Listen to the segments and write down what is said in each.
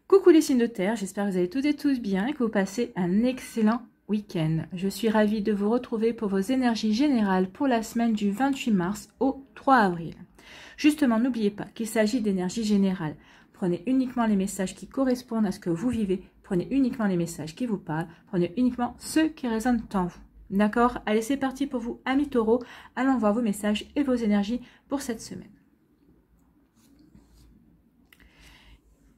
Coucou les signes de terre, j'espère que vous allez toutes et tous bien et que vous passez un excellent week-end. Je suis ravie de vous retrouver pour vos énergies générales pour la semaine du 28 mars au 3 avril. Justement, n'oubliez pas qu'il s'agit d'énergie générale. Prenez uniquement les messages qui correspondent à ce que vous vivez, prenez uniquement les messages qui vous parlent, prenez uniquement ceux qui résonnent en vous. D'accord? Allez, c'est parti pour vous, amis taureaux. Allons voir vos messages et vos énergies pour cette semaine.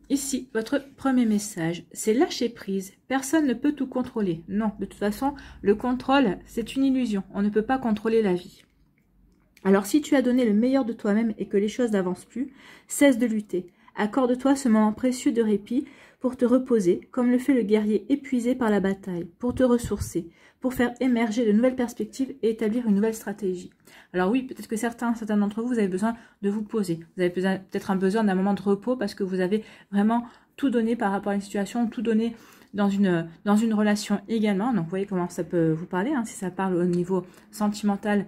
Ici, votre premier message, c'est lâcher prise. Personne ne peut tout contrôler. Non, de toute façon, le contrôle, c'est une illusion. On ne peut pas contrôler la vie. Alors, si tu as donné le meilleur de toi-même et que les choses n'avancent plus, cesse de lutter. Accorde-toi ce moment précieux de répit pour te reposer, comme le fait le guerrier épuisé par la bataille, pour te ressourcer, pour faire émerger de nouvelles perspectives et établir une nouvelle stratégie. Alors oui, peut-être que certains d'entre vous, vous avez besoin de vous poser. Vous avez peut-être un besoin d'un moment de repos parce que vous avez vraiment tout donné par rapport à une situation, tout donné dans une relation également. Donc vous voyez comment ça peut vous parler, hein, si ça parle au niveau sentimental,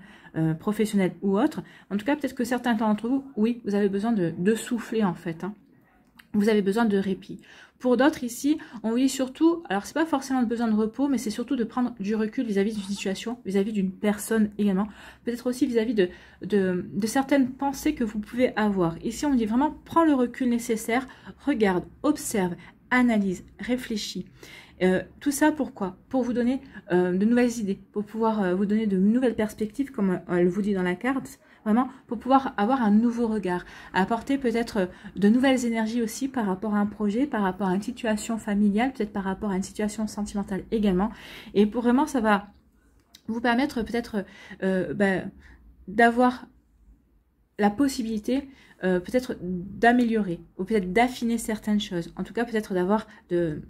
professionnel ou autre. En tout cas, peut-être que certains d'entre vous, oui, vous avez besoin de souffler en fait. Hein. Vous avez besoin de répit. Pour d'autres ici, on vous dit surtout, alors c'est pas forcément le besoin de repos, mais c'est surtout de prendre du recul vis-à-vis d'une situation, vis-à-vis d'une personne également, peut-être aussi vis-à-vis de certaines pensées que vous pouvez avoir. Ici, on dit vraiment, prends le recul nécessaire, regarde, observe, analyse, réfléchis. Tout ça pourquoi? Pour vous donner de nouvelles idées, pour pouvoir vous donner de nouvelles perspectives, comme elle vous dit dans la carte, vraiment pour pouvoir avoir un nouveau regard, apporter peut-être de nouvelles énergies aussi par rapport à un projet, par rapport à une situation familiale, peut-être par rapport à une situation sentimentale également. Et pour vraiment, ça va vous permettre peut-être d'avoir la possibilité peut-être d'améliorer ou peut-être d'affiner certaines choses. En tout cas, peut-être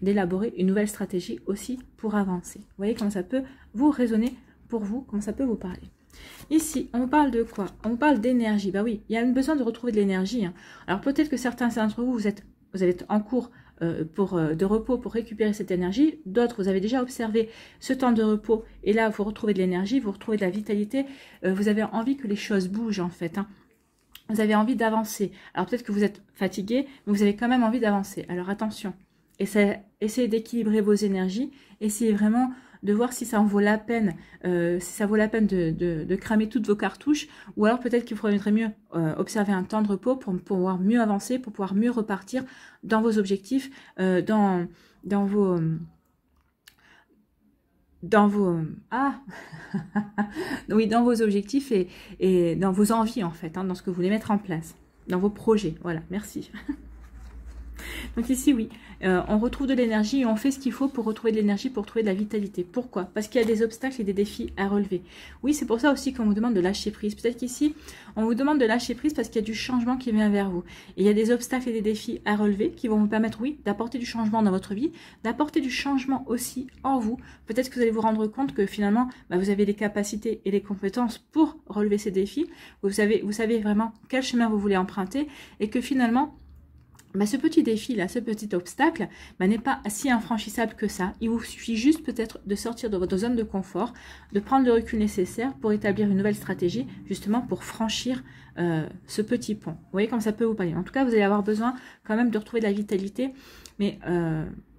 d'élaborer une nouvelle stratégie aussi pour avancer. Vous voyez comment ça peut vous résonner pour vous, comment ça peut vous parler. Ici, on parle de quoi? On parle d'énergie. Bah oui, il y a besoin de retrouver de l'énergie. Hein. Alors peut-être que certains d'entre vous, vous allez être en cours de repos pour récupérer cette énergie. D'autres, vous avez déjà observé ce temps de repos et là, vous retrouvez de l'énergie, vous retrouvez de la vitalité. Vous avez envie que les choses bougent en fait. Hein. Vous avez envie d'avancer. Alors peut-être que vous êtes fatigué, mais vous avez quand même envie d'avancer. Alors attention, essayez d'équilibrer vos énergies. Essayez vraiment de voir si ça en vaut la peine, de cramer toutes vos cartouches, ou alors peut-être qu'il faudrait mieux observer un temps de repos pour pouvoir mieux avancer, pour pouvoir mieux repartir dans vos objectifs, dans vos oui, dans vos objectifs et dans vos envies en fait, hein, dans ce que vous voulez mettre en place, dans vos projets. Voilà, merci. Donc ici, oui, on retrouve de l'énergie et on fait ce qu'il faut pour retrouver de l'énergie, pour trouver de la vitalité. Pourquoi? Parce qu'il y a des obstacles et des défis à relever. Oui, c'est pour ça aussi qu'on vous demande de lâcher prise. Peut-être qu'ici, on vous demande de lâcher prise parce qu'il y a du changement qui vient vers vous. Et il y a des obstacles et des défis à relever qui vont vous permettre, oui, d'apporter du changement dans votre vie, d'apporter du changement aussi en vous. Peut-être que vous allez vous rendre compte que finalement, vous avez les capacités et les compétences pour relever ces défis. Vous savez vraiment quel chemin vous voulez emprunter et que finalement, ce petit défi-là, ce petit obstacle n'est pas si infranchissable que ça. Il vous suffit juste peut-être de sortir de votre zone de confort, de prendre le recul nécessaire pour établir une nouvelle stratégie, justement pour franchir ce petit pont. Vous voyez comme ça peut vous parler. En tout cas, vous allez avoir besoin quand même de retrouver de la vitalité, mais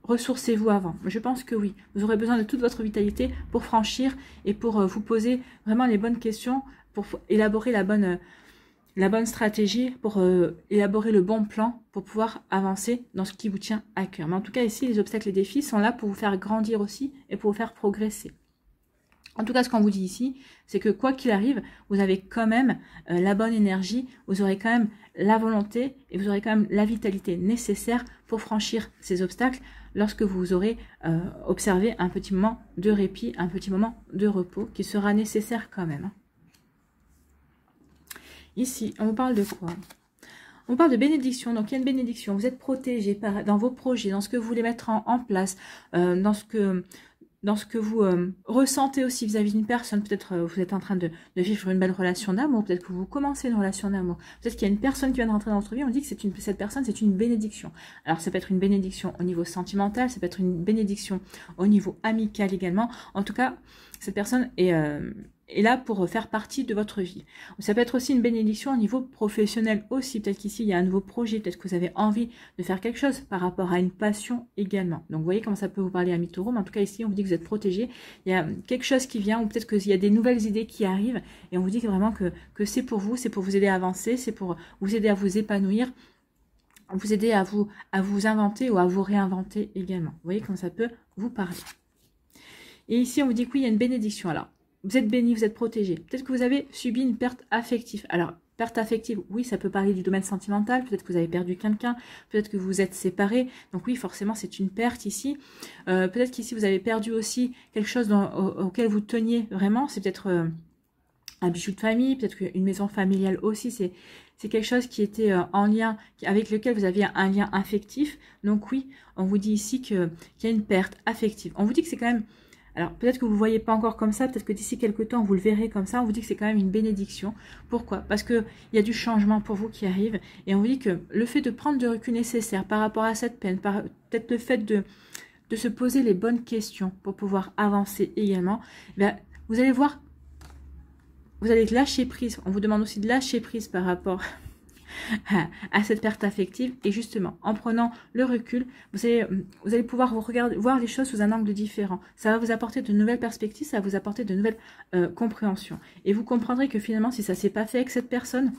ressourcez-vous avant. Je pense que oui, vous aurez besoin de toute votre vitalité pour franchir et pour vous poser vraiment les bonnes questions, pour élaborer la bonne stratégie, pour élaborer le bon plan pour pouvoir avancer dans ce qui vous tient à cœur. Mais en tout cas, ici, les obstacles et les défis sont là pour vous faire grandir aussi et pour vous faire progresser. En tout cas, ce qu'on vous dit ici, c'est que quoi qu'il arrive, vous avez quand même la bonne énergie, vous aurez quand même la volonté et vous aurez quand même la vitalité nécessaire pour franchir ces obstacles lorsque vous aurez observé un petit moment de répit, un petit moment de repos qui sera nécessaire quand même. Ici, on vous parle de quoi? On parle de bénédiction. Donc, il y a une bénédiction. Vous êtes protégé dans vos projets, dans ce que vous voulez mettre en place, dans ce que vous ressentez aussi vis-à-vis d'une personne. Peut-être vous êtes en train de vivre une belle relation d'amour. Peut-être que vous commencez une relation d'amour. Peut-être qu'il y a une personne qui vient de rentrer dans votre vie. On dit que cette personne, c'est une bénédiction. Alors, ça peut être une bénédiction au niveau sentimental. Ça peut être une bénédiction au niveau amical également. En tout cas, cette personne est est là pour faire partie de votre vie. Ça peut être aussi une bénédiction au niveau professionnel aussi. Peut-être qu'ici, il y a un nouveau projet. Peut-être que vous avez envie de faire quelque chose par rapport à une passion également. Donc, vous voyez comment ça peut vous parler à mi-taureau. Mais en tout cas, ici, on vous dit que vous êtes protégé. Il y a quelque chose qui vient ou peut-être qu'il y a des nouvelles idées qui arrivent. Et on vous dit que vraiment que c'est pour vous aider à avancer, c'est pour vous aider à vous épanouir, vous aider à vous inventer ou à vous réinventer également. Vous voyez comment ça peut vous parler. Et ici, on vous dit que oui, il y a une bénédiction. Alors, vous êtes béni, vous êtes protégé. Peut-être que vous avez subi une perte affective. Alors, perte affective, oui, ça peut parler du domaine sentimental. Peut-être que vous avez perdu quelqu'un. Peut-être que vous vous êtes séparés. Donc oui, forcément, c'est une perte ici. Peut-être qu'ici, vous avez perdu aussi quelque chose auquel vous teniez vraiment. C'est peut-être un bijou de famille, peut-être une maison familiale aussi. C'est quelque chose qui était en lien, avec lequel vous aviez un lien affectif. Donc oui, on vous dit ici qu'il y a une perte affective. On vous dit que c'est quand même... Alors, peut-être que vous ne voyez pas encore comme ça, peut-être que d'ici quelques temps, vous le verrez comme ça. On vous dit que c'est quand même une bénédiction. Pourquoi? Parce qu'il y a du changement pour vous qui arrive. Et on vous dit que le fait de prendre le recul nécessaire par rapport à cette peine, peut-être le fait de se poser les bonnes questions pour pouvoir avancer également, bien, vous allez voir, vous allez lâcher prise. On vous demande aussi de lâcher prise par rapport à cette perte affective. Et justement, en prenant le recul, vous allez pouvoir voir les choses sous un angle différent. Ça va vous apporter de nouvelles perspectives, ça va vous apporter de nouvelles compréhensions. Et vous comprendrez que finalement, si ça ne s'est pas fait avec cette personne,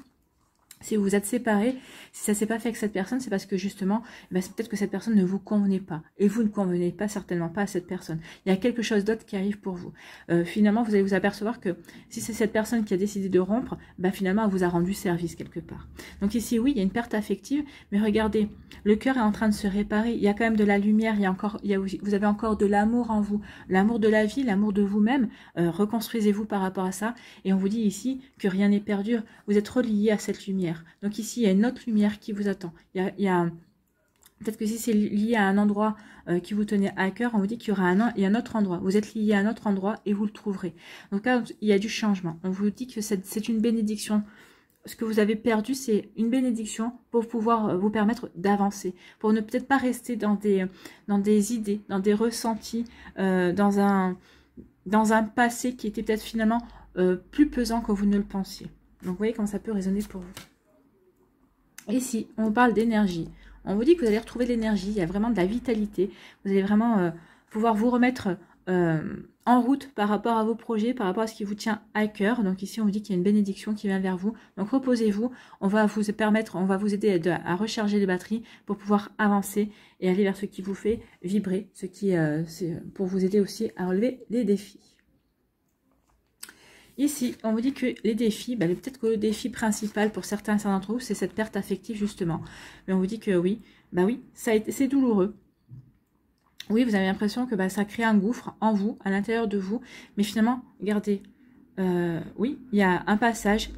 si vous vous êtes séparés, si ça ne s'est pas fait avec cette personne, c'est parce que justement, c'est peut-être que cette personne ne vous convenait pas. Et vous ne convenez pas, certainement pas à cette personne. Il y a quelque chose d'autre qui arrive pour vous. Finalement, vous allez vous apercevoir que si c'est cette personne qui a décidé de rompre, finalement, elle vous a rendu service quelque part. Donc ici, oui, il y a une perte affective, mais regardez, le cœur est en train de se réparer. Il y a quand même de la lumière, vous avez encore de l'amour en vous. L'amour de la vie, l'amour de vous-même. Reconstruisez-vous par rapport à ça. Et on vous dit ici que rien n'est perdu. Vous êtes relié à cette lumière. Donc ici, il y a une autre lumière qui vous attend. Peut-être que si c'est lié à un endroit qui vous tenait à cœur, on vous dit qu'il y aura un autre endroit. Vous êtes lié à un autre endroit et vous le trouverez. Donc là, il y a du changement. On vous dit que c'est une bénédiction. Ce que vous avez perdu, c'est une bénédiction pour pouvoir vous permettre d'avancer. Pour ne peut-être pas rester dans des idées, dans des ressentis, dans un passé qui était peut-être finalement plus pesant que vous ne le pensiez. Donc vous voyez comment ça peut résonner pour vous. Ici, on parle d'énergie. On vous dit que vous allez retrouver de l'énergie, il y a vraiment de la vitalité. Vous allez vraiment pouvoir vous remettre en route par rapport à vos projets, par rapport à ce qui vous tient à cœur. Donc ici, on vous dit qu'il y a une bénédiction qui vient vers vous. Donc reposez-vous, on va vous aider à recharger les batteries pour pouvoir avancer et aller vers ce qui vous fait vibrer, pour vous aider aussi à relever les défis. Ici, on vous dit que les défis, peut-être que le défi principal pour certains d'entre vous, c'est cette perte affective justement. Mais on vous dit que oui, c'est douloureux. Oui, vous avez l'impression que ça crée un gouffre en vous, à l'intérieur de vous. Mais finalement, regardez, oui, il y a un passage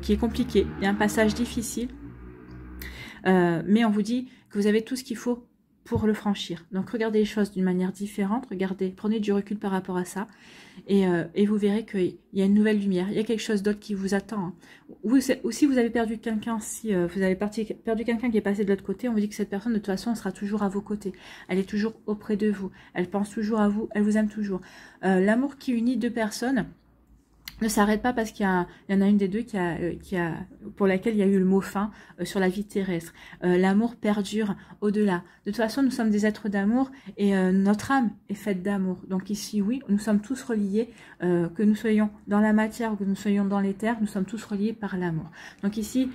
qui est compliqué, il y a un passage difficile. Mais on vous dit que vous avez tout ce qu'il faut pour le franchir. Donc regardez les choses d'une manière différente, prenez du recul par rapport à ça et vous verrez qu'il y a une nouvelle lumière, il y a quelque chose d'autre qui vous attend. Ou si vous avez perdu quelqu'un, si vous avez perdu quelqu'un qui est passé de l'autre côté, on vous dit que cette personne de toute façon sera toujours à vos côtés, elle est toujours auprès de vous, elle pense toujours à vous, elle vous aime toujours. L'amour qui unit deux personnes ne s'arrête pas parce qu'il y en a une des deux pour laquelle il y a eu le mot fin sur la vie terrestre. L'amour perdure au-delà. De toute façon, nous sommes des êtres d'amour et notre âme est faite d'amour. Donc ici, oui, nous sommes tous reliés, que nous soyons dans la matière ou que nous soyons dans l'éther, nous sommes tous reliés par l'amour. Donc ici,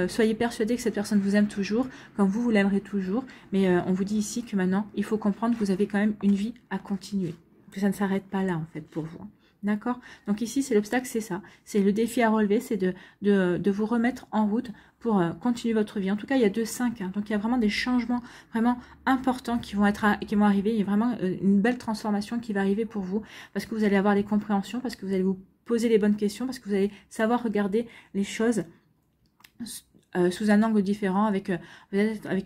soyez persuadés que cette personne vous aime toujours, comme vous l'aimerez toujours. Mais on vous dit ici que maintenant, il faut comprendre que vous avez quand même une vie à continuer. Que ça ne s'arrête pas là, en fait, pour vous. D'accord? Donc ici, c'est l'obstacle, c'est ça. C'est le défi à relever, c'est de vous remettre en route pour continuer votre vie. En tout cas, il y a 2-5. Hein, donc, il y a vraiment des changements vraiment importants qui vont arriver. Il y a vraiment une belle transformation qui va arriver pour vous parce que vous allez avoir des compréhensions, parce que vous allez vous poser les bonnes questions, parce que vous allez savoir regarder les choses sous un angle différent, avec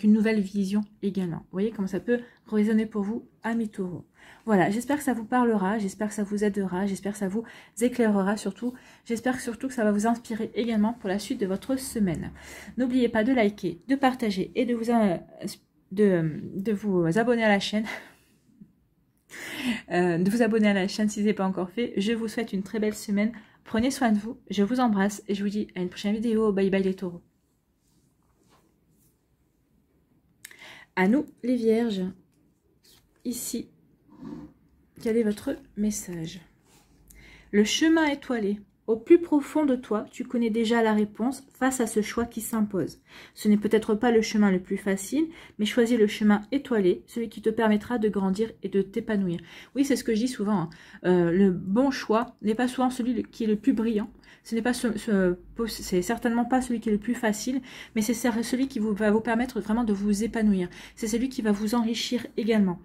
une nouvelle vision également. Vous voyez comment ça peut résonner pour vous, amis taureaux. Voilà, j'espère que ça vous parlera, j'espère que ça vous aidera, j'espère que ça vous éclairera surtout. J'espère surtout que ça va vous inspirer également pour la suite de votre semaine. N'oubliez pas de liker, de partager et de vous abonner à la chaîne. de vous abonner à la chaîne si ce n'est pas encore fait. Je vous souhaite une très belle semaine. Prenez soin de vous. Je vous embrasse et je vous dis à une prochaine vidéo. Bye bye les taureaux. À nous les vierges. Ici, quel est votre message? Le chemin étoilé. Au plus profond de toi, tu connais déjà la réponse face à ce choix qui s'impose. Ce n'est peut-être pas le chemin le plus facile, mais choisis le chemin étoilé, celui qui te permettra de grandir et de t'épanouir. Oui, c'est ce que je dis souvent. Hein. Le bon choix n'est pas souvent celui qui est le plus brillant. Ce n'est pas c'est certainement pas celui qui est le plus facile, mais c'est celui qui va vous permettre vraiment de vous épanouir. C'est celui qui va vous enrichir également.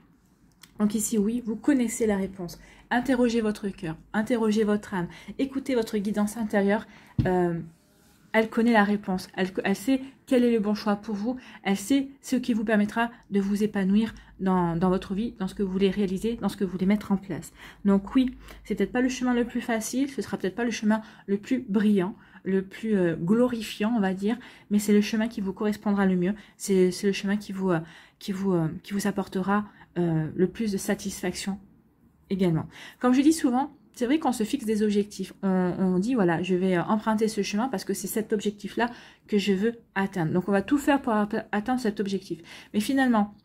Donc ici, oui, vous connaissez la réponse. Interrogez votre cœur, interrogez votre âme, écoutez votre guidance intérieure. Elle connaît la réponse, elle sait quel est le bon choix pour vous, elle sait ce qui vous permettra de vous épanouir dans votre vie, dans ce que vous voulez réaliser, dans ce que vous voulez mettre en place. Donc oui, c'est peut-être pas le chemin le plus facile, ce sera peut-être pas le chemin le plus brillant, le plus glorifiant, on va dire, mais c'est le chemin qui vous correspondra le mieux, c'est le chemin qui vous apportera le plus de satisfaction également. Comme je dis souvent, c'est vrai qu'on se fixe des objectifs. On dit, voilà, je vais emprunter ce chemin parce que c'est cet objectif-là que je veux atteindre. Donc, on va tout faire pour atteindre cet objectif. Mais finalement,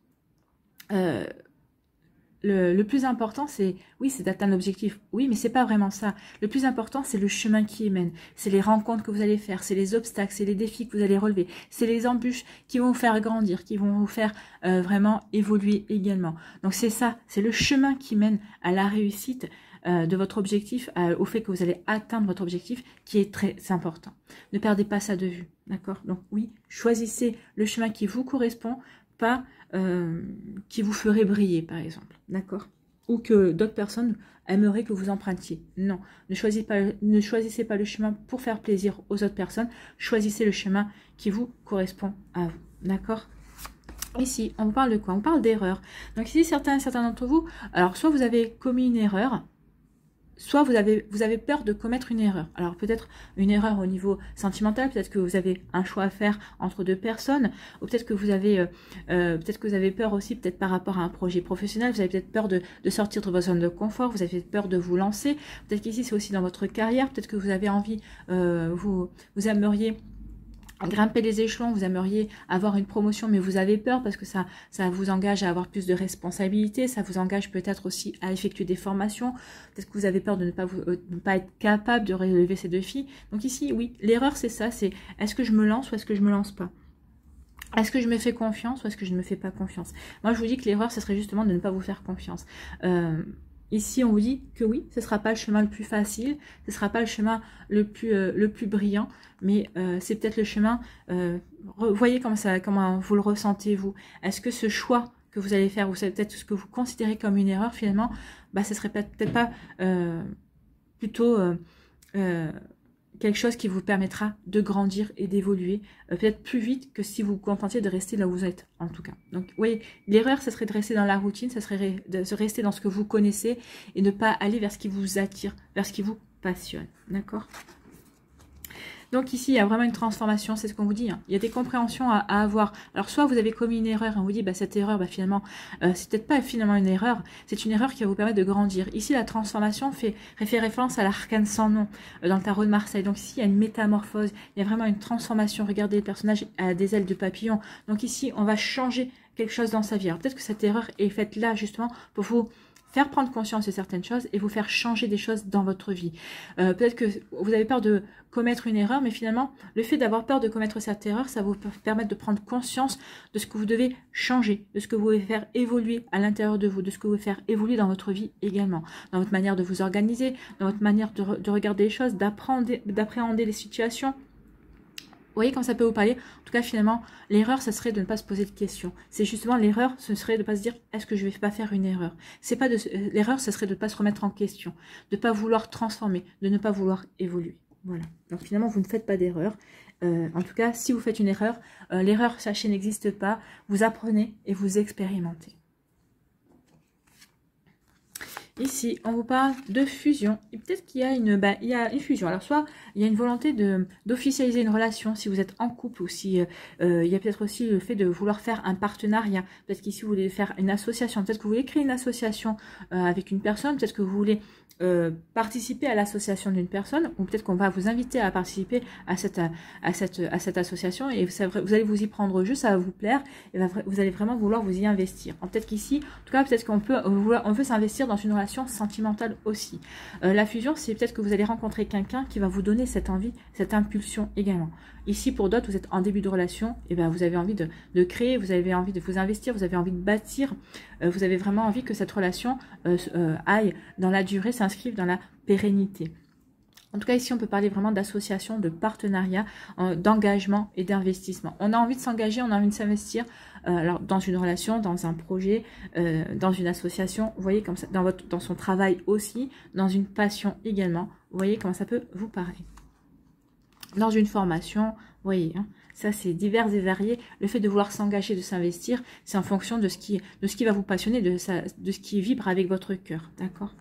le plus important, c'est, oui, c'est d'atteindre l'objectif. Oui, mais c'est pas vraiment ça. Le plus important, c'est le chemin qui y mène. C'est les rencontres que vous allez faire, c'est les obstacles, c'est les défis que vous allez relever, c'est les embûches qui vont vous faire grandir, qui vont vous faire vraiment évoluer également. Donc, c'est ça, c'est le chemin qui mène à la réussite de votre objectif, au fait que vous allez atteindre votre objectif, qui est très important. Ne perdez pas ça de vue, d'accord? Donc, oui, choisissez le chemin qui vous correspond, pas qui vous ferait briller, par exemple, d'accord? Ou que d'autres personnes aimeraient que vous empruntiez. Non, ne choisissez pas le chemin pour faire plaisir aux autres personnes, choisissez le chemin qui vous correspond à vous, d'accord? Ici, on parle de quoi? On parle d'erreur. Donc ici, certains d'entre vous, alors soit vous avez commis une erreur, soit vous avez peur de commettre une erreur. Alors peut-être une erreur au niveau sentimental, peut-être que vous avez un choix à faire entre deux personnes, ou peut-être que vous avez peur aussi, peut-être par rapport à un projet professionnel, vous avez peut-être peur de sortir de votre zone de confort, vous avez peur de vous lancer, peut-être qu'ici c'est aussi dans votre carrière, peut-être que vous avez envie, vous aimeriez grimper les échelons, vous aimeriez avoir une promotion, mais vous avez peur parce que ça vous engage à avoir plus de responsabilités, ça vous engage peut-être aussi à effectuer des formations, peut-être que vous avez peur de ne pas être capable de relever ces défis. Donc ici, oui, l'erreur c'est ça, c'est est-ce que je me lance ou est-ce que je me lance pas? Est-ce que je me fais confiance ou est-ce que je ne me fais pas confiance? Moi, je vous dis que l'erreur, ce serait justement de ne pas vous faire confiance. Ici, on vous dit que oui, ce ne sera pas le chemin le plus facile, ce ne sera pas le chemin le plus brillant, mais c'est peut-être le chemin, voyez comment vous le ressentez, vous. Est-ce que ce choix que vous allez faire, ou c'est peut-être ce que vous considérez comme une erreur, finalement, bah, ce serait peut-être pas plutôt quelque chose qui vous permettra de grandir et d'évoluer peut-être plus vite que si vous vous contentiez de rester là où vous êtes, en tout cas. Donc, oui, l'erreur, ce serait de rester dans la routine, ce serait de rester dans ce que vous connaissez et ne pas aller vers ce qui vous attire, vers ce qui vous passionne, d'accord? Donc ici, il y a vraiment une transformation, c'est ce qu'on vous dit. Hein. Il y a des compréhensions à avoir. Alors soit vous avez commis une erreur et on vous dit, bah, cette erreur, bah, finalement, c'est peut-être pas finalement une erreur, c'est une erreur qui va vous permettre de grandir. Ici, la transformation fait référence à l'arcane sans nom dans le tarot de Marseille. Donc ici, il y a une métamorphose, il y a vraiment une transformation. Regardez, le personnage a des ailes de papillon. Donc ici, on va changer quelque chose dans sa vie. Alors peut-être que cette erreur est faite là, justement, pour vous faire prendre conscience de certaines choses et vous faire changer des choses dans votre vie. Peut-être que vous avez peur de commettre une erreur, mais finalement, le fait d'avoir peur de commettre cette erreur, ça va vous permettre de prendre conscience de ce que vous devez changer, de ce que vous devez faire évoluer à l'intérieur de vous, de ce que vous devez faire évoluer dans votre vie également, dans votre manière de vous organiser, dans votre manière de regarder les choses, d'appréhender les situations. Vous voyez quand ça peut vous parler. En tout cas, finalement, l'erreur, ça serait de ne pas se poser de questions. C'est justement l'erreur, ce serait de ne pas se dire, est-ce que je ne vais pas faire une erreur? C'est pas l'erreur, ce serait de ne pas se remettre en question, de ne pas vouloir transformer, de ne pas vouloir évoluer. Voilà. Donc finalement, vous ne faites pas d'erreur. En tout cas, si vous faites une erreur, l'erreur, sachez, n'existe pas. Vous apprenez et vous expérimentez. Ici, on vous parle de fusion. Et peut-être qu'il y a il y a une fusion. Alors, soit il y a une volonté d'officialiser une relation si vous êtes en couple, ou si il y a peut-être aussi le fait de vouloir faire un partenariat. Peut-être qu'ici, vous voulez faire une association. Peut-être que vous voulez créer une association avec une personne. Peut-être que vous voulez participer à l'association d'une personne, ou peut-être qu'on va vous inviter à participer à cette association, et vous allez vous y prendre juste, ça va vous plaire, et vous allez vraiment vouloir vous y investir. Peut-être qu'ici, en tout cas, peut-être qu'on veut s'investir dans une relation sentimentale aussi. La fusion, c'est peut-être que vous allez rencontrer quelqu'un qui va vous donner cette envie, cette impulsion également. Ici, pour d'autres, vous êtes en début de relation, et bien vous avez envie de créer, vous avez envie de vous investir, vous avez envie de bâtir, vous avez vraiment envie que cette relation aille dans la durée, s'inscrive dans la pérennité. En tout cas, ici, on peut parler vraiment d'association, de partenariat, d'engagement et d'investissement. On a envie de s'engager, on a envie de s'investir alors dans une relation, dans un projet, dans une association, vous voyez, comme ça, dans son travail aussi, dans une passion également. Vous voyez comment ça peut vous parler. Dans une formation, vous voyez, hein, ça c'est divers et varié. Le fait de vouloir s'engager, de s'investir, c'est en fonction de ce qui va vous passionner, de ce qui vibre avec votre cœur, d'accord?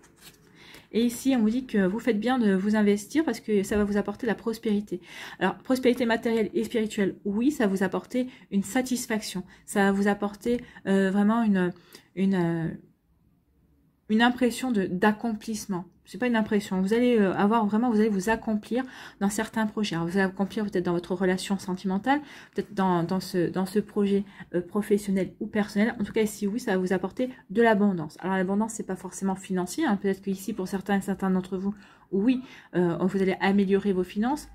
Et ici, on vous dit que vous faites bien de vous investir parce que ça va vous apporter la prospérité. Alors, prospérité matérielle et spirituelle, oui, ça va vous apporter une satisfaction. Ça va vous apporter vraiment une impression d'accomplissement. C'est pas une impression. Vous allez vous allez vous accomplir dans certains projets. Alors, vous allez accomplir peut-être dans votre relation sentimentale, peut-être dans ce projet professionnel ou personnel. En tout cas, ici, oui, ça va vous apporter de l'abondance. Alors, l'abondance, c'est pas forcément financier, hein. Peut-être qu'ici, pour certains d'entre vous, oui, vous allez améliorer vos finances.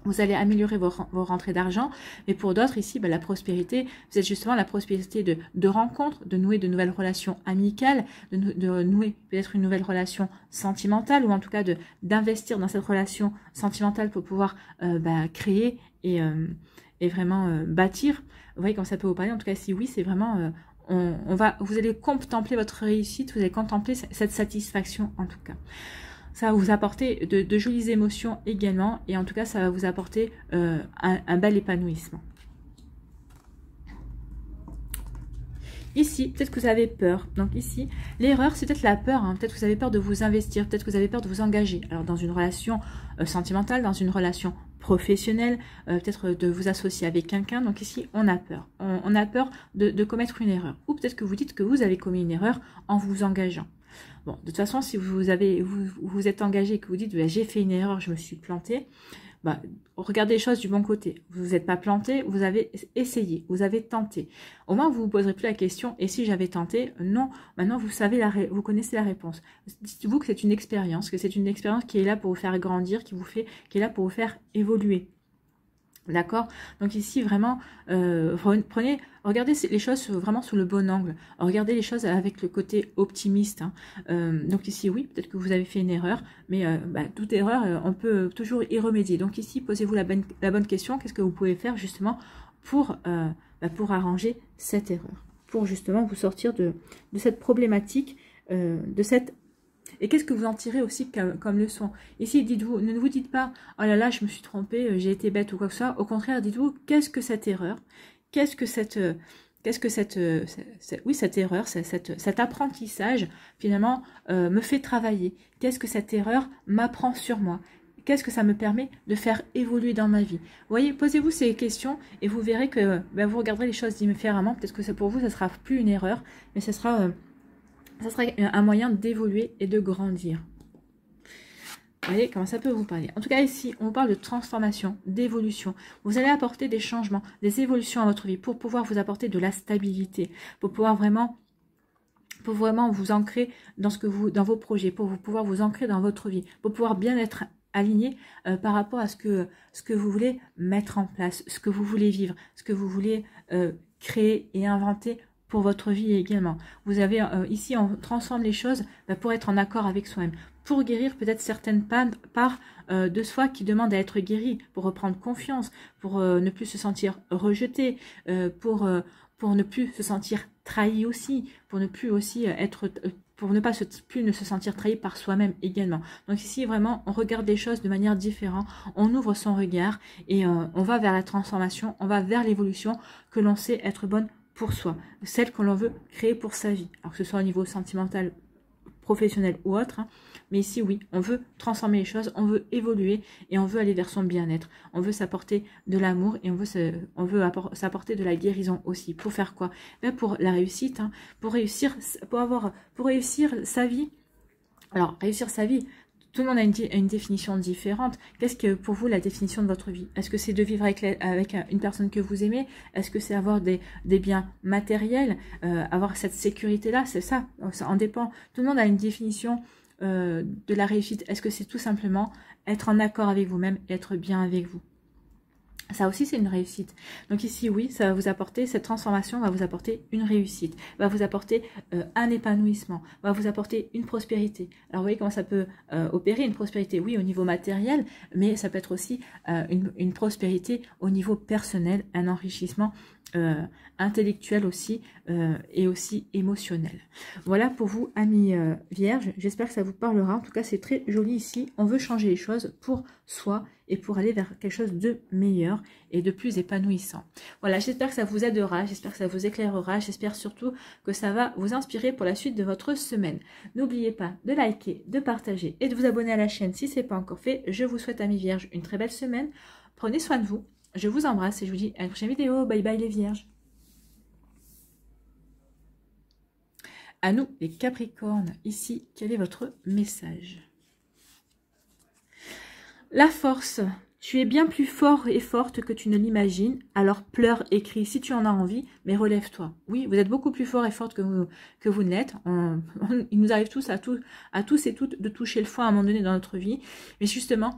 Vous allez améliorer vos rentrées d'argent, mais pour d'autres ici, la prospérité, vous êtes justement la prospérité de rencontres, de nouer de nouvelles relations amicales, de nouer peut-être une nouvelle relation sentimentale, ou en tout cas d'investir dans cette relation sentimentale pour pouvoir créer et vraiment bâtir. Vous voyez comment ça peut vous parler. En tout cas, si oui, c'est vraiment vous allez contempler votre réussite, vous allez contempler cette satisfaction en tout cas. Ça va vous apporter de jolies émotions également. Et en tout cas, ça va vous apporter un bel épanouissement. Ici, peut-être que vous avez peur. Donc ici, l'erreur, c'est peut-être la peur. Hein. Peut-être que vous avez peur de vous investir. Peut-être que vous avez peur de vous engager. Alors, dans une relation sentimentale, dans une relation professionnelle, peut-être de vous associer avec quelqu'un. Donc ici, on a peur. On a peur de commettre une erreur. Ou peut-être que vous dites que vous avez commis une erreur en vous engageant. Bon, de toute façon, si vous êtes engagé et que vous dites j'ai fait une erreur, je me suis planté, regardez les choses du bon côté. Vous ne vous êtes pas planté, vous avez essayé, vous avez tenté. Au moins, vous ne vous poserez plus la question, et si j'avais tenté? Non, maintenant vous connaissez la réponse. Dites-vous que c'est une expérience, qui est là pour vous faire grandir, qui est là pour vous faire évoluer. D'accord? Donc ici, vraiment, regardez les choses vraiment sous le bon angle. Regardez les choses avec le côté optimiste. Hein. Donc ici, oui, peut-être que vous avez fait une erreur, mais toute erreur, on peut toujours y remédier. Donc ici, posez-vous la bonne question. Qu'est-ce que vous pouvez faire justement pour arranger cette erreur? Pour justement vous sortir de cette problématique, et qu'est-ce que vous en tirez aussi comme leçon? Ici, dites-vous, ne vous dites pas « Oh là là, je me suis trompée, j'ai été bête » ou quoi que ce soit. Au contraire, dites-vous « Qu'est-ce que cette erreur? Qu'est-ce que cette erreur, cet apprentissage, finalement, me fait travailler? Qu'est-ce que cette erreur m'apprend sur moi? Qu'est-ce que ça me permet de faire évoluer dans ma vie? » Vous voyez, posez-vous ces questions et vous verrez que vous regarderez les choses différemment. Peut-être que pour vous, ça ne sera plus une erreur, mais ça sera un moyen d'évoluer et de grandir. Vous voyez comment ça peut vous parler. En tout cas, ici, on parle de transformation, d'évolution. Vous allez apporter des changements, des évolutions à votre vie pour pouvoir vous apporter de la stabilité, pour pouvoir vraiment vous ancrer dans vos projets, pour pouvoir vous ancrer dans votre vie, pour pouvoir bien être aligné par rapport à ce que vous voulez mettre en place, ce que vous voulez vivre, ce que vous voulez créer et inventer pour votre vie également. Vous avez ici, on transforme les choses pour être en accord avec soi-même, pour guérir peut-être certaines parts de soi qui demandent à être guéries, pour reprendre confiance, pour ne plus se sentir rejeté, pour ne plus se sentir trahi aussi, pour ne plus aussi plus ne se sentir trahi par soi-même également. Donc ici, vraiment, on regarde les choses de manière différente, on ouvre son regard et on va vers la transformation, on va vers l'évolution que l'on sait être bonne pour soi, celle que l'on veut créer pour sa vie, alors que ce soit au niveau sentimental, professionnel ou autre, hein. Mais ici, oui, on veut transformer les choses, on veut évoluer et on veut aller vers son bien-être. On veut s'apporter de l'amour et on veut s'apporter de la guérison aussi. Pour faire quoi? Ben pour la réussite, hein, pour réussir sa vie. Alors, réussir sa vie, tout le monde a une définition différente. Qu'est-ce que pour vous la définition de votre vie? Est-ce que c'est de vivre avec une personne que vous aimez? Est-ce que c'est avoir des biens matériels, avoir cette sécurité-là? C'est ça, ça en dépend. Tout le monde a une définition de la réussite. Est-ce que c'est tout simplement être en accord avec vous-même et être bien avec vous? Ça aussi, c'est une réussite. Donc ici, oui, ça va vous apporter, cette transformation va vous apporter une réussite, va vous apporter un épanouissement, va vous apporter une prospérité. Alors, vous voyez comment ça peut opérer, une prospérité, oui, au niveau matériel, mais ça peut être aussi une prospérité au niveau personnel, un enrichissement intellectuel aussi et aussi émotionnel. Voilà pour vous, amis vierges. J'espère que ça vous parlera. En tout cas, c'est très joli ici. On veut changer les choses pour soi et pour aller vers quelque chose de meilleur et de plus épanouissant. Voilà, j'espère que ça vous aidera, j'espère que ça vous éclairera, j'espère surtout que ça va vous inspirer pour la suite de votre semaine. N'oubliez pas de liker, de partager et de vous abonner à la chaîne si ce n'est pas encore fait. Je vous souhaite, amis vierges, une très belle semaine. Prenez soin de vous. Je vous embrasse et je vous dis à une prochaine vidéo. Bye bye les vierges. À nous les capricornes, ici, quel est votre message? La force. Tu es bien plus fort et forte que tu ne l'imagines, alors pleure et crie si tu en as envie, mais relève-toi. Oui, vous êtes beaucoup plus fort et forte que vous ne l'êtes. Il nous arrive tous à tous et toutes de toucher le fond à un moment donné dans notre vie. Mais justement,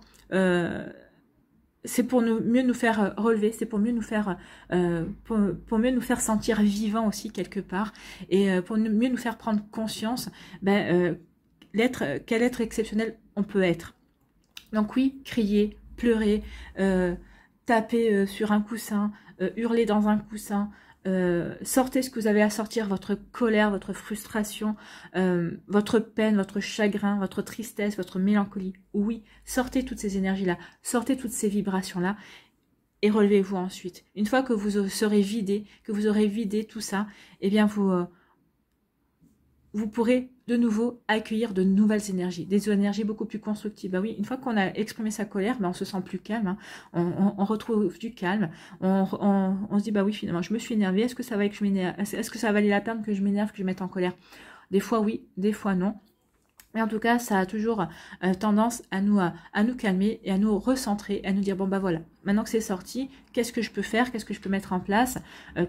c'est pour mieux nous faire relever, c'est pour mieux nous faire pour mieux nous faire sentir vivants aussi quelque part, et pour mieux nous faire prendre conscience quel être exceptionnel on peut être. Donc oui, crier, pleurer, taper sur un coussin, hurler dans un coussin, sortez ce que vous avez à sortir, votre colère, votre frustration, votre peine, votre chagrin, votre tristesse, votre mélancolie. Oui, sortez toutes ces énergies-là, sortez toutes ces vibrations-là et relevez-vous ensuite. Une fois que vous serez vidé, que vous aurez vidé tout ça, eh bien vous pourrez de nouveau accueillir de nouvelles énergies, des énergies beaucoup plus constructives. Bah oui, une fois qu'on a exprimé sa colère, on se sent plus calme, hein. On retrouve du calme, on se dit, bah oui, finalement, je me suis énervée, est-ce que ça va que je m'énerve, est-ce que ça valait la peine que je m'énerve, que je mette en colère? Des fois oui, des fois non. Mais en tout cas, ça a toujours tendance à nous calmer et à nous recentrer, à nous dire, bon bah voilà, maintenant que c'est sorti, qu'est-ce que je peux faire, qu'est-ce que je peux mettre en place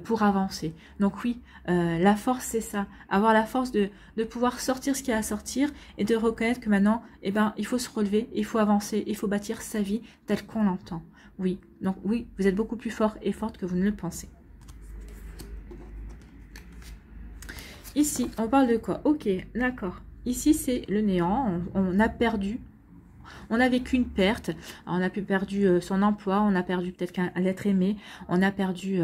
pour avancer? Donc oui, la force c'est ça, avoir la force de pouvoir sortir ce qu'il y a à sortir et de reconnaître que maintenant, eh ben, il faut se relever, il faut avancer, il faut bâtir sa vie telle qu'on l'entend. Oui, donc oui, vous êtes beaucoup plus fort et forte que vous ne le pensez. Ici, on parle de quoi? Ok, d'accord. Ici, c'est le néant, on a perdu, on a vécu une perte, on a perdu son emploi, on a perdu peut-être qu'un être aimé, on a perdu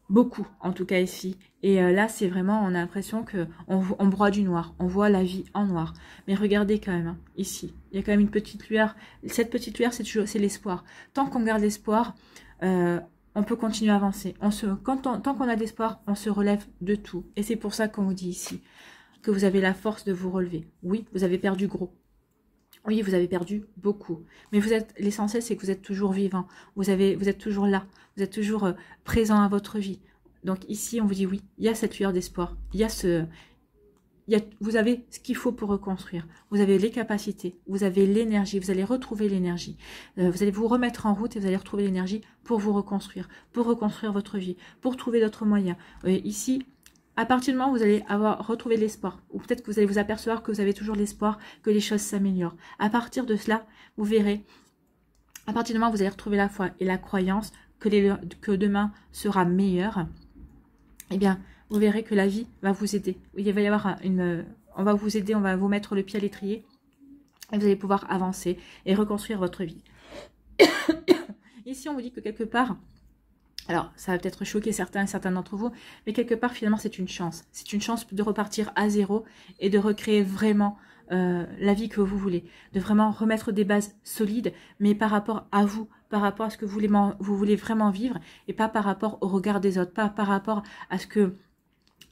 beaucoup, en tout cas ici. Et là, c'est vraiment, on a l'impression qu'on broie du noir, on voit la vie en noir. Mais regardez quand même, hein, ici, il y a quand même une petite lueur. Cette petite lueur, c'est l'espoir. Tant qu'on garde l'espoir, on peut continuer à avancer. Tant qu'on a d'espoir, on se relève de tout. Et c'est pour ça qu'on vous dit ici que vous avez la force de vous relever. Oui, vous avez perdu gros. Oui, vous avez perdu beaucoup. Mais l'essentiel, c'est que vous êtes toujours vivant. Vous êtes toujours là. Vous êtes toujours présent à votre vie. Donc ici, on vous dit oui, il y a cette lueur d'espoir. Vous avez ce qu'il faut pour reconstruire. Vous avez les capacités, vous avez l'énergie, vous allez retrouver l'énergie. Vous allez vous remettre en route et vous allez retrouver l'énergie pour vous reconstruire votre vie, pour trouver d'autres moyens. Ici, à partir du moment où vous allez avoir retrouvé l'espoir, ou peut-être que vous allez vous apercevoir que vous avez toujours l'espoir que les choses s'améliorent. À partir de cela, vous verrez, à partir du moment où vous allez retrouver la foi et la croyance que demain sera meilleur, eh bien, vous verrez que la vie va vous aider. Il va y avoir on va vous aider, on va vous mettre le pied à l'étrier, et vous allez pouvoir avancer et reconstruire votre vie. Ici, on vous dit que quelque part, alors, ça va peut-être choquer certains d'entre vous, mais quelque part, finalement, c'est une chance. C'est une chance de repartir à zéro et de recréer vraiment la vie que vous voulez. De vraiment remettre des bases solides, mais par rapport à vous, par rapport à ce que vous voulez vraiment vivre, et pas par rapport au regard des autres, pas par rapport à ce que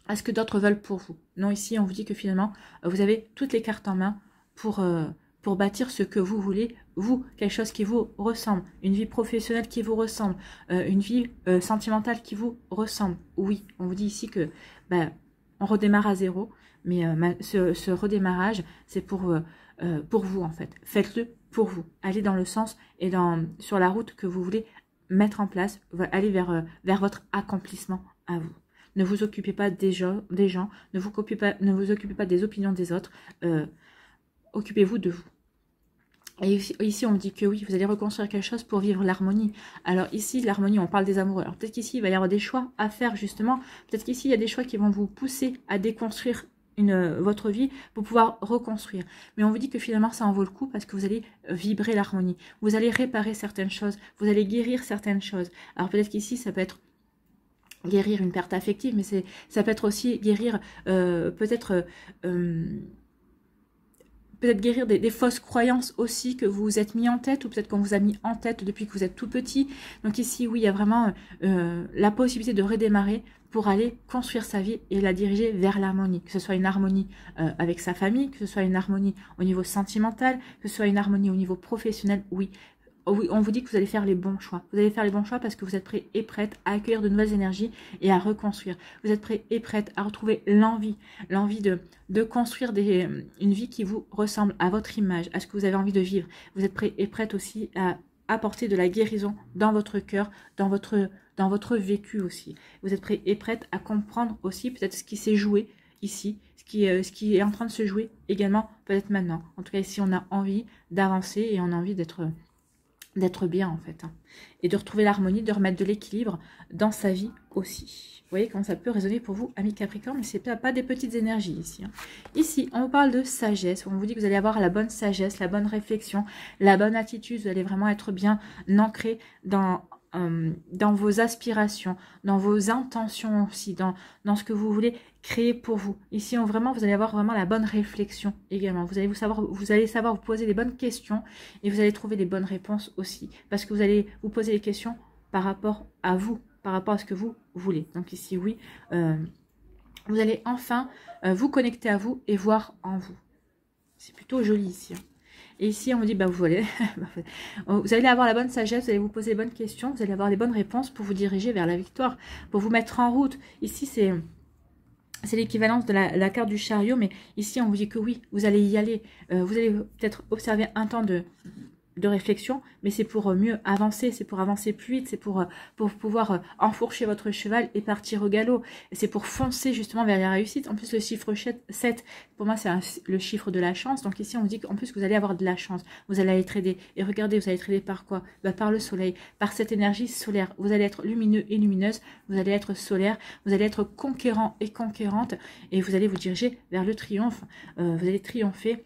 à ce que d'autres veulent pour vous. Non, ici, on vous dit que finalement, vous avez toutes les cartes en main pour bâtir ce que vous voulez, vous, quelque chose qui vous ressemble, une vie professionnelle qui vous ressemble, une vie sentimentale qui vous ressemble. Oui, on vous dit ici que ben, on redémarre à zéro, mais ce redémarrage, c'est pour vous en fait. Faites-le pour vous. Allez dans le sens et sur la route que vous voulez mettre en place, allez vers votre accomplissement à vous. Ne vous occupez pas des gens, ne vous occupez pas des opinions des autres, occupez-vous de vous. Et ici, on me dit que oui, vous allez reconstruire quelque chose pour vivre l'harmonie. Alors ici, l'harmonie, on parle des amoureux. Alors peut-être qu'ici, il va y avoir des choix à faire justement. Peut-être qu'ici, il y a des choix qui vont vous pousser à déconstruire votre vie pour pouvoir reconstruire. Mais on vous dit que finalement, ça en vaut le coup parce que vous allez vibrer l'harmonie. Vous allez réparer certaines choses. Vous allez guérir certaines choses. Alors peut-être qu'ici, ça peut être guérir une perte affective, mais ça peut être aussi guérir peut-être guérir des fausses croyances aussi que vous vous êtes mis en tête, ou peut-être qu'on vous a mis en tête depuis que vous êtes tout petit. Donc ici, oui, il y a vraiment la possibilité de redémarrer pour aller construire sa vie et la diriger vers l'harmonie. Que ce soit une harmonie avec sa famille, que ce soit une harmonie au niveau sentimental, que ce soit une harmonie au niveau professionnel, oui. Oui, on vous dit que vous allez faire les bons choix. Vous allez faire les bons choix parce que vous êtes prêt et prête à accueillir de nouvelles énergies et à reconstruire. Vous êtes prêt et prête à retrouver l'envie de construire une vie qui vous ressemble à votre image, à ce que vous avez envie de vivre. Vous êtes prêt et prête aussi à apporter de la guérison dans votre cœur, dans votre vécu aussi. Vous êtes prêt et prête à comprendre aussi peut-être ce qui s'est joué ici, ce qui est en train de se jouer également peut-être maintenant. En tout cas, ici, on a envie d'avancer et on a envie d'être bien en fait, hein. Et de retrouver l'harmonie, de remettre de l'équilibre dans sa vie aussi. Vous voyez comment ça peut résonner pour vous, amis Capricorne, mais c'est pas des petites énergies ici, hein. Ici, on vous parle de sagesse, on vous dit que vous allez avoir la bonne sagesse, la bonne réflexion, la bonne attitude, vous allez vraiment être bien ancré dans vos aspirations, dans vos intentions aussi, dans ce que vous voulez créer pour vous. Ici, vous allez avoir vraiment la bonne réflexion également. Vous allez savoir vous poser les bonnes questions et vous allez trouver les bonnes réponses aussi. Parce que vous allez vous poser les questions par rapport à vous, par rapport à ce que vous voulez. Donc ici, oui, vous allez enfin vous connecter à vous et voir en vous. C'est plutôt joli ici, hein. Et ici, on vous dit, vous allez avoir la bonne sagesse, vous allez vous poser les bonnes questions, vous allez avoir les bonnes réponses pour vous diriger vers la victoire, pour vous mettre en route. Ici, c'est l'équivalence de la carte du chariot, mais ici, on vous dit que oui, vous allez y aller. Vous allez peut-être observer un temps de réflexion, mais c'est pour mieux avancer, c'est pour avancer plus vite, c'est pour pouvoir enfourcher votre cheval et partir au galop. C'est pour foncer justement vers la réussite. En plus, le chiffre 7, pour moi, c'est le chiffre de la chance. Donc ici, on vous dit qu'en plus, que vous allez avoir de la chance. Vous allez aller trader. Et regardez, vous allez trader par quoi? Par le soleil, par cette énergie solaire. Vous allez être lumineux et lumineuse, vous allez être solaire, vous allez être conquérant et conquérante, et vous allez vous diriger vers le triomphe. Vous allez triompher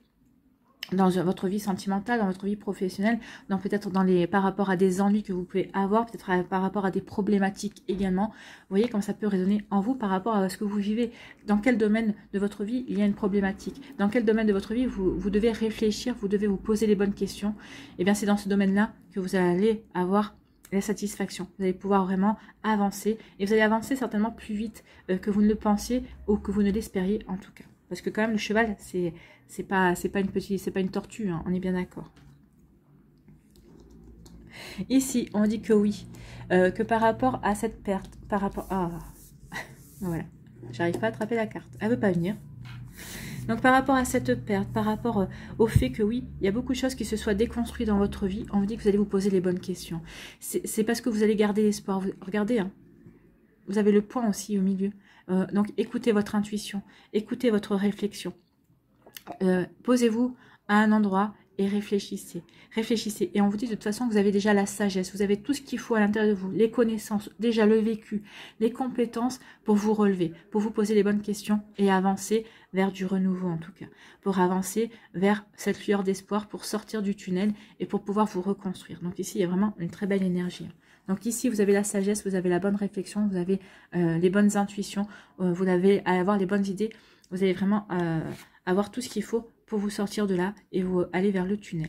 dans votre vie sentimentale, dans votre vie professionnelle, peut-être par rapport à des ennuis que vous pouvez avoir, peut-être par rapport à des problématiques également. Vous voyez comment ça peut résonner en vous par rapport à ce que vous vivez. Dans quel domaine de votre vie il y a une problématique? Dans quel domaine de votre vie vous devez réfléchir, vous devez vous poser les bonnes questions? Et bien c'est dans ce domaine-là que vous allez avoir la satisfaction. Vous allez pouvoir vraiment avancer, et vous allez avancer certainement plus vite que vous ne le pensiez ou que vous ne l'espériez en tout cas. Parce que quand même le cheval, c'est pas une tortue, hein, on est bien d'accord. Ici, on dit que oui, que par rapport à cette perte, voilà, j'arrive pas à attraper la carte, elle veut pas venir. Donc par rapport à cette perte, par rapport au fait que oui, il y a beaucoup de choses qui se soient déconstruites dans votre vie, on vous dit que vous allez vous poser les bonnes questions. C'est parce que vous allez garder l'espoir. Regardez, hein, vous avez le point aussi au milieu. Donc écoutez votre intuition, écoutez votre réflexion. Posez-vous à un endroit et réfléchissez. Réfléchissez. Et on vous dit de toute façon que vous avez déjà la sagesse, vous avez tout ce qu'il faut à l'intérieur de vous, les connaissances, déjà le vécu, les compétences pour vous relever, pour vous poser les bonnes questions et avancer vers du renouveau en tout cas. Pour avancer vers cette lueur d'espoir, pour sortir du tunnel et pour pouvoir vous reconstruire. Donc ici, il y a vraiment une très belle énergie. Donc ici, vous avez la sagesse, vous avez la bonne réflexion, vous avez les bonnes intuitions, vous allez avoir les bonnes idées, vous allez vraiment avoir tout ce qu'il faut pour vous sortir de là et vous aller vers le tunnel.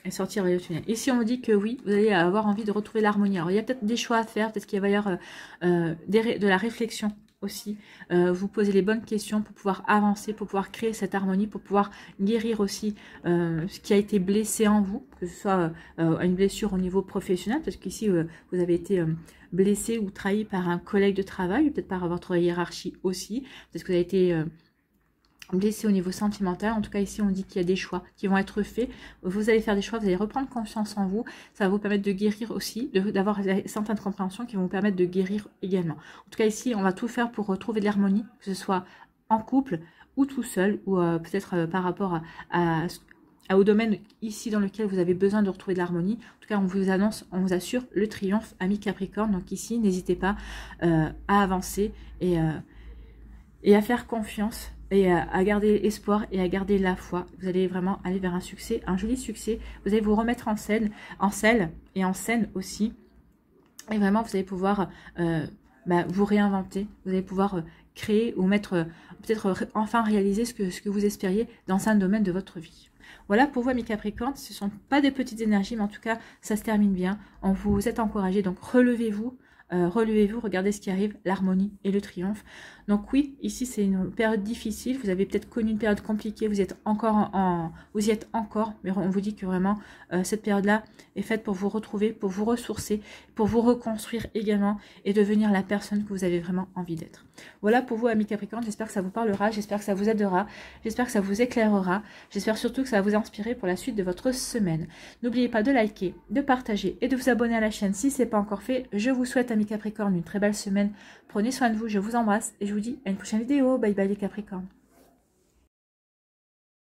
et sortir du tunnel. Ici, on me dit que oui, vous allez avoir envie de retrouver l'harmonie. Alors, il y a peut-être des choix à faire, peut-être qu'il va y avoir de la réflexion aussi. Vous posez les bonnes questions pour pouvoir avancer, pour pouvoir créer cette harmonie, pour pouvoir guérir aussi ce qui a été blessé en vous, que ce soit une blessure au niveau professionnel, parce qu'ici, vous avez été blessé ou trahi par un collègue de travail, peut-être par votre hiérarchie aussi, parce que vous avez été... blessé au niveau sentimental. En tout cas, ici, on dit qu'il y a des choix qui vont être faits. Vous allez faire des choix, vous allez reprendre confiance en vous. Ça va vous permettre de guérir aussi, d'avoir certaines compréhensions qui vont vous permettre de guérir également. En tout cas, ici, on va tout faire pour retrouver de l'harmonie, que ce soit en couple ou tout seul, ou peut-être par rapport au domaine ici dans lequel vous avez besoin de retrouver de l'harmonie. En tout cas, on vous annonce, on vous assure le triomphe, amis Capricorne. Donc ici, n'hésitez pas à avancer et à faire confiance et à garder espoir et à garder la foi. Vous allez vraiment aller vers un succès, un joli succès. Vous allez vous remettre en selle et en scène aussi. Et vraiment, vous allez pouvoir vous réinventer. Vous allez pouvoir créer ou mettre, peut-être enfin réaliser ce que vous espériez dans un domaine de votre vie. Voilà pour vous, amis Capricorne. Ce ne sont pas des petites énergies, mais en tout cas, ça se termine bien. On vous êtes encouragés, donc relevez-vous. Relevez-vous, regardez ce qui arrive, l'harmonie et le triomphe. Donc oui, ici c'est une période difficile, vous avez peut-être connu une période compliquée, vous êtes encore vous y êtes encore, mais on vous dit que vraiment cette période-là est faite pour vous retrouver, pour vous ressourcer, pour vous reconstruire également et devenir la personne que vous avez vraiment envie d'être. Voilà pour vous, amis Capricorne, j'espère que ça vous parlera, j'espère que ça vous aidera, j'espère que ça vous éclairera, j'espère surtout que ça va vous inspirer pour la suite de votre semaine. N'oubliez pas de liker, de partager et de vous abonner à la chaîne si ce n'est pas encore fait. Je vous souhaite, amis Capricorne, une très belle semaine. Prenez soin de vous, je vous embrasse et je vous dis à une prochaine vidéo. Bye bye les Capricornes.